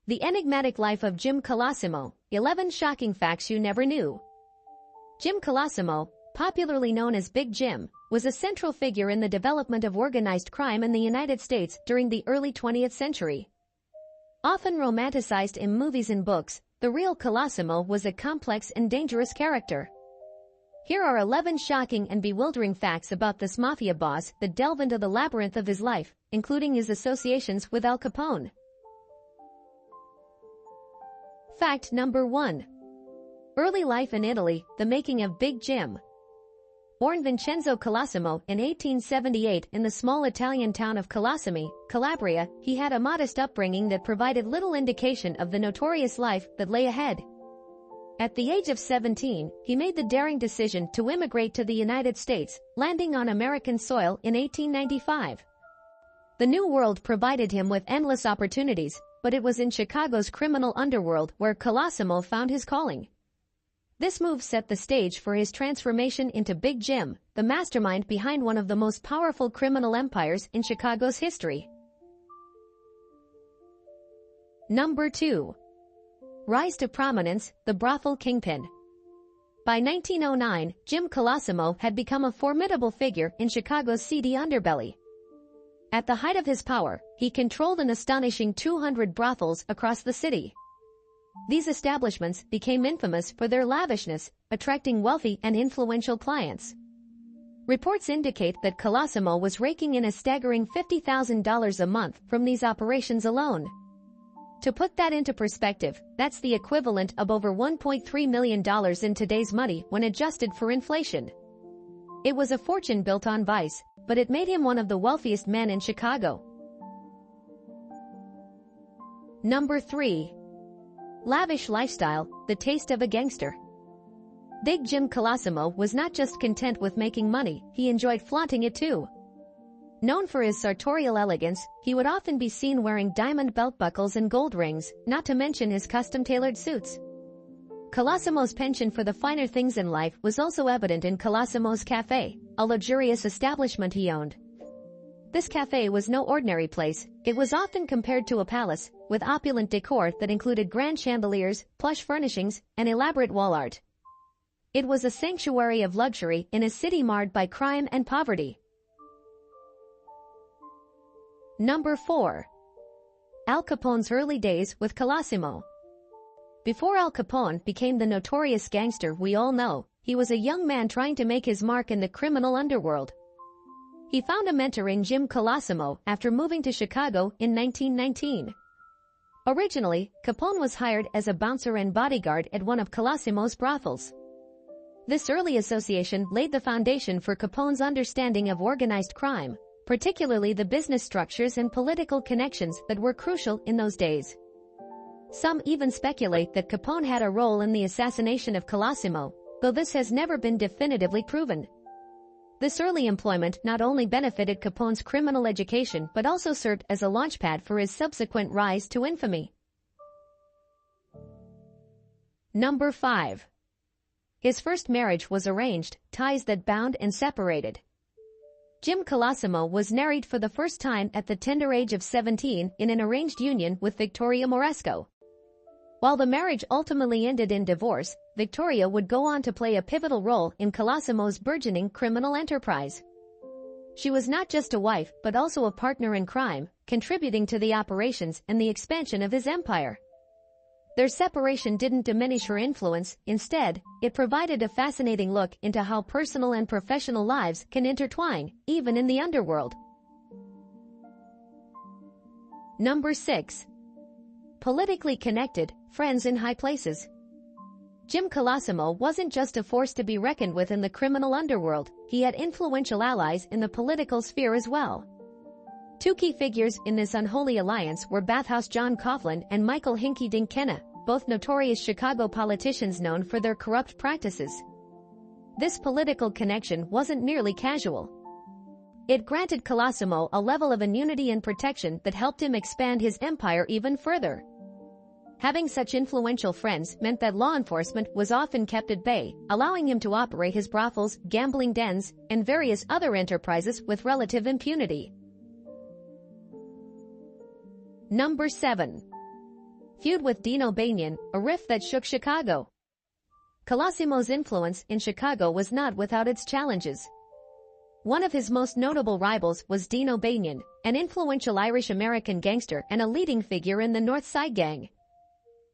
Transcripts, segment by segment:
The Enigmatic Life of Jim Colosimo, 11 Shocking Facts You Never Knew. Jim Colosimo, popularly known as Big Jim, was a central figure in the development of organized crime in the United States during the early 20th century. Often romanticized in movies and books, the real Colosimo was a complex and dangerous character. Here are 11 shocking and bewildering facts about this mafia boss that delve into the labyrinth of his life, including his associations with Al Capone. Fact number 1. Early life in Italy, the making of Big Jim. Born Vincenzo Colosimo in 1878 in the small Italian town of Colosimo, Calabria, he had a modest upbringing that provided little indication of the notorious life that lay ahead. At the age of 17, he made the daring decision to immigrate to the United States, landing on American soil in 1895. The New World provided him with endless opportunities, but it was in Chicago's criminal underworld where Colosimo found his calling. This move set the stage for his transformation into Big Jim, the mastermind behind one of the most powerful criminal empires in Chicago's history. Number 2. Rise to prominence, the brothel kingpin. By 1909, Jim Colosimo had become a formidable figure in Chicago's seedy underbelly. At the height of his power, he controlled an astonishing 200 brothels across the city. These establishments became infamous for their lavishness, attracting wealthy and influential clients. Reports indicate that Colosimo was raking in a staggering $50,000 a month from these operations alone. To put that into perspective, that's the equivalent of over $1.3 million in today's money when adjusted for inflation. It was a fortune built on vice, but it made him one of the wealthiest men in Chicago. Number 3. Lavish lifestyle, the taste of a gangster. Big Jim Colosimo was not just content with making money, he enjoyed flaunting it too. Known for his sartorial elegance, he would often be seen wearing diamond belt buckles and gold rings, not to mention his custom-tailored suits. Colosimo's penchant for the finer things in life was also evident in Colosimo's Cafe, a luxurious establishment he owned. This cafe was no ordinary place. It was often compared to a palace, with opulent decor that included grand chandeliers, plush furnishings, and elaborate wall art. It was a sanctuary of luxury in a city marred by crime and poverty. Number 4. Al Capone's early days with Colosimo. Before Al Capone became the notorious gangster we all know, he was a young man trying to make his mark in the criminal underworld. He found a mentor in Jim Colosimo after moving to Chicago in 1919. Originally, Capone was hired as a bouncer and bodyguard at one of Colosimo's brothels. This early association laid the foundation for Capone's understanding of organized crime, particularly the business structures and political connections that were crucial in those days. Some even speculate that Capone had a role in the assassination of Colosimo, though this has never been definitively proven. This early employment not only benefited Capone's criminal education but also served as a launchpad for his subsequent rise to infamy. Number 5. His first marriage was arranged, ties that bound and separated. Jim Colosimo was married for the first time at the tender age of 17 in an arranged union with Victoria Moresco. While the marriage ultimately ended in divorce, Victoria would go on to play a pivotal role in Colosimo's burgeoning criminal enterprise. She was not just a wife but also a partner in crime, contributing to the operations and the expansion of his empire. Their separation didn't diminish her influence. Instead, it provided a fascinating look into how personal and professional lives can intertwine, even in the underworld. Number 6. Politically connected, friends in high places. Jim Colosimo wasn't just a force to be reckoned with in the criminal underworld, he had influential allies in the political sphere as well. Two key figures in this unholy alliance were Bathhouse John Coughlin and Michael Hinkie Dinkena, both notorious Chicago politicians known for their corrupt practices. This political connection wasn't merely casual. It granted Colosimo a level of immunity and protection that helped him expand his empire even further. Having such influential friends meant that law enforcement was often kept at bay, allowing him to operate his brothels, gambling dens, and various other enterprises with relative impunity. Number 7. feud with Dino Banyan, a rift that shook Chicago. Colosimo's influence in Chicago was not without its challenges. One of his most notable rivals was Dino Banyan, an influential Irish-American gangster and a leading figure in the North Side Gang.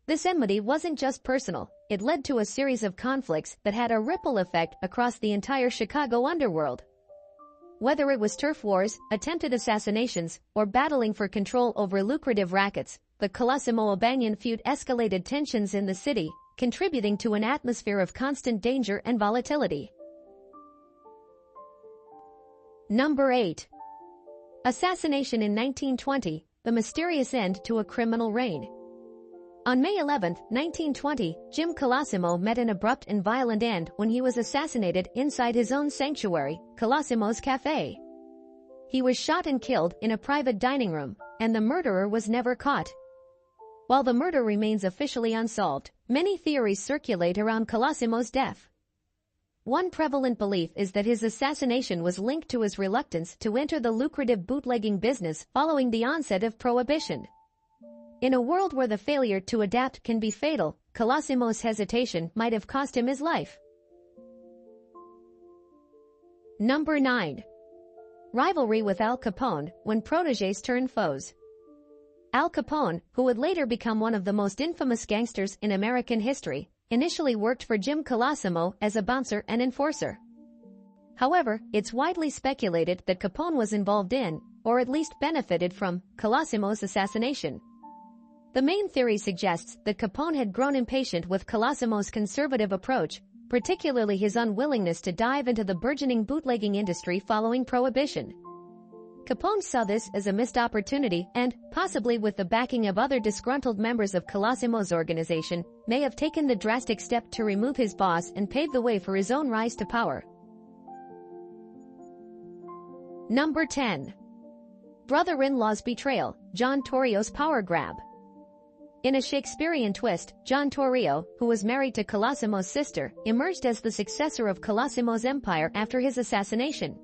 This enmity wasn't just personal, it led to a series of conflicts that had a ripple effect across the entire Chicago underworld. Whether it was turf wars, attempted assassinations, or battling for control over lucrative rackets, the Colosimo-Banyan feud escalated tensions in the city, contributing to an atmosphere of constant danger and volatility. Number 8. Assassination in 1920, the mysterious end to a criminal reign. On May 11, 1920, Jim Colosimo met an abrupt and violent end when he was assassinated inside his own sanctuary, Colosimo's Cafe. He was shot and killed in a private dining room, and the murderer was never caught. While the murder remains officially unsolved, many theories circulate around Colosimo's death. One prevalent belief is that his assassination was linked to his reluctance to enter the lucrative bootlegging business following the onset of Prohibition. In a world where the failure to adapt can be fatal, Colosimo's hesitation might have cost him his life. Number 9. Rivalry with Al Capone, when protégés turn foes. Al Capone, who would later become one of the most infamous gangsters in American history, initially worked for Jim Colosimo as a bouncer and enforcer. However, it's widely speculated that Capone was involved in, or at least benefited from, Colosimo's assassination. The main theory suggests that Capone had grown impatient with Colosimo's conservative approach, particularly his unwillingness to dive into the burgeoning bootlegging industry following Prohibition. Capone saw this as a missed opportunity and, possibly with the backing of other disgruntled members of Colosimo's organization, may have taken the drastic step to remove his boss and pave the way for his own rise to power. Number 10. Brother-in-law's betrayal, John Torrio's power grab. In a Shakespearean twist, John Torrio, who was married to Colosimo's sister, emerged as the successor of Colosimo's empire after his assassination.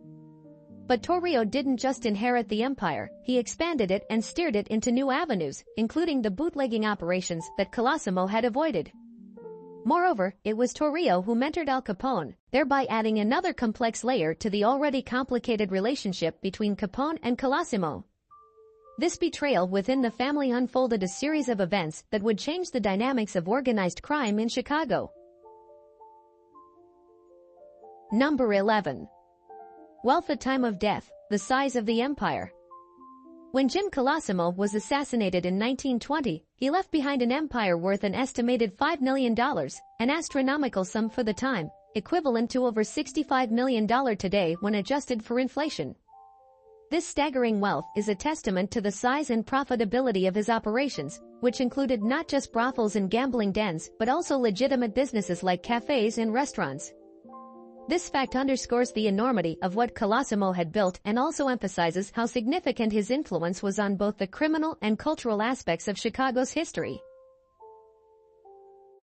But Torrio didn't just inherit the empire, he expanded it and steered it into new avenues, including the bootlegging operations that Colosimo had avoided. Moreover, it was Torrio who mentored Al Capone, thereby adding another complex layer to the already complicated relationship between Capone and Colosimo. This betrayal within the family unfolded a series of events that would change the dynamics of organized crime in Chicago. Number 11. Wealth at time of death, the size of the empire. When Jim Colosimo was assassinated in 1920, he left behind an empire worth an estimated $5 million, an astronomical sum for the time, equivalent to over $65 million today when adjusted for inflation. This staggering wealth is a testament to the size and profitability of his operations, which included not just brothels and gambling dens but also legitimate businesses like cafes and restaurants. This fact underscores the enormity of what Colosimo had built and also emphasizes how significant his influence was on both the criminal and cultural aspects of Chicago's history.